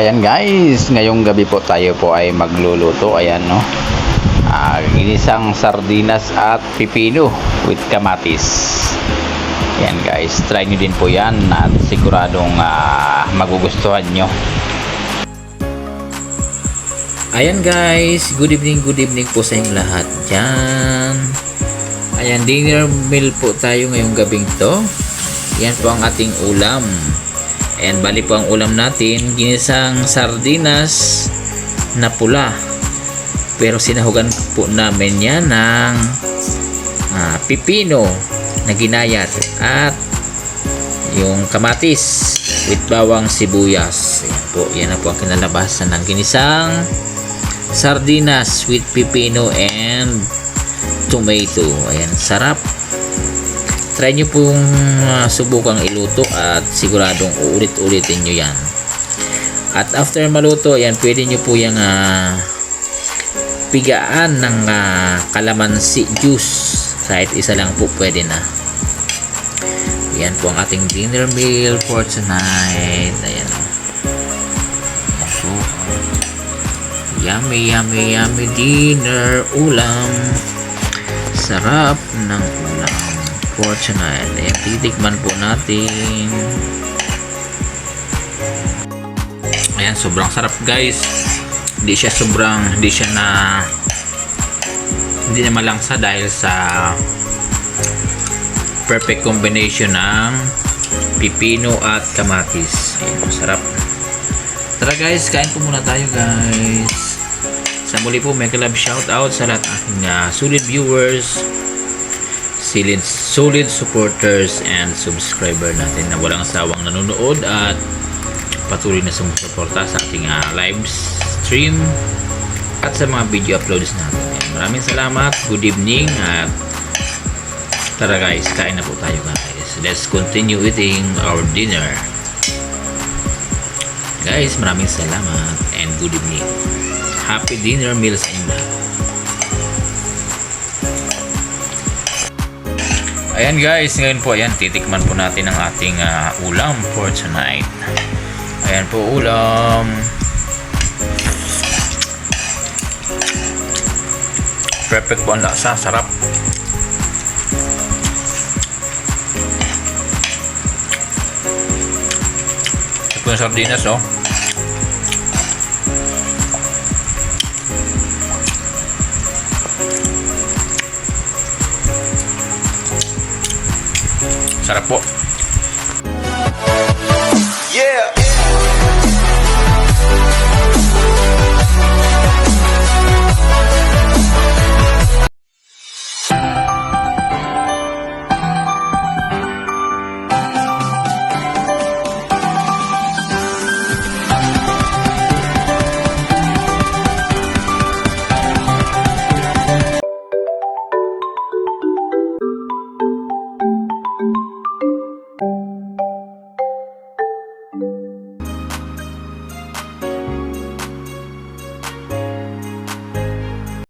Ayan guys, ngayong gabi po tayo po ay magluluto. Ayan no, ginisang sardinas at pipino with kamatis. Ayan guys, try nyo din po yan at siguradong magugustuhan nyo. Ayan guys, good evening po sa inyong lahat dyan. Ayan, dinner meal po tayo ngayong gabing to. Yan po ang ating ulam. Ayan, bali po ang ulam natin, ginisang sardinas na pula. Pero sinahugan po namin yan ng pipino na ginayat at yung kamatis with bawang sibuyas. Ayan po, yan na po ang kinalabasan ng ginisang sardinas with pipino and tomato. Ayan, sarap. Try nyo pong subukang iluto at siguradong uulit-ulitin nyo yan. At after maluto, ayan, pwede nyo po yung pigaan ng kalamansi juice. Kahit isa lang po pwede na. Ayan po ang ating dinner meal for tonight. Ayan. So, yummy dinner ulam. Sarap ng ulam for tonight. Ayan, titikman po natin. Ayan, sobrang sarap guys. Hindi na malangsa dahil sa perfect combination ng pipino at kamatis. Ayan, masarap. Tara guys, kain po muna tayo guys. Sa muli po, may kalab shoutout sa lahat aking solid viewers, solid supporters and subscriber natin na walang sawang nanonood at patuloy na sumusuporta sa ating live stream at sa mga video uploads natin. Maraming salamat, good evening at tara guys, kain na po tayo guys. Let's continue eating our dinner. Guys, maraming salamat and good evening. Happy dinner meal sa inyo. Ayan guys, ngayon po ayan, titikman po natin ang ating ulam for tonight. Ayan po ulam. Perfect po ang lasa, sarap. Ito po yung sardinas oh. Sarap po.